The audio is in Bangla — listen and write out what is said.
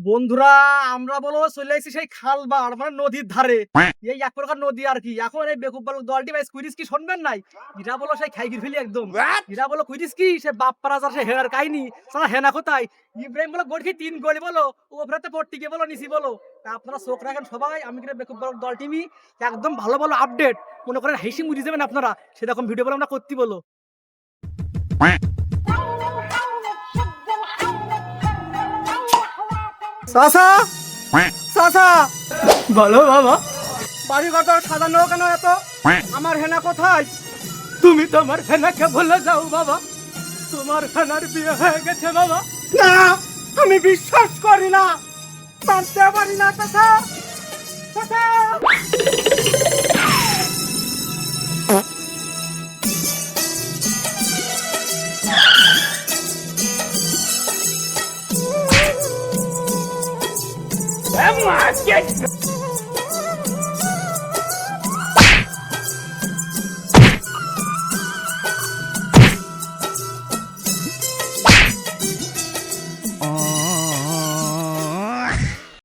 বন্ধুরা আমরা বলো চলে এসেছি সেই খাল বাড় মানে নদীর ধারে। এই এক প্রকার নদী আর কি। এখন এই বেকুব বালক দলটি ভাই কুইরিস কি শুনবেন নাই? এরা বলো সেই খাইগির ফেলি একদম। এরা বলো কুইরিস কি সে বাপ পারা যার সে হেরার কাহিনী সারা হেনা কোথায়? ইব্রাহিম বলো গোল কি 3 গোল বলো ওপরেতে পড়তে গিয়ে বলো নিচি বলো। তা আপনারা চোখ রাখেন সবাই, আমি কিন্তু বেকুব বালক দল টিভি একদম ভালো ভালো আপডেট মনে করেন হেসে মুড়ি যাবেন আপনারা সেরকম ভিডিও বলে আমরা করতে বলো। চাচা চাচা বলো বাবা, বাড়ি ঘর সাজানো কেন এত? আমার হেনা কোথায়? তুমি তোমার হেনাকে ভুলে যাও বাবা, তোমার হেনার বিয়ে হয়ে গেছে বাবা। না, আমি বিশ্বাস করি না, মানতে পারি না চাচা। চাচা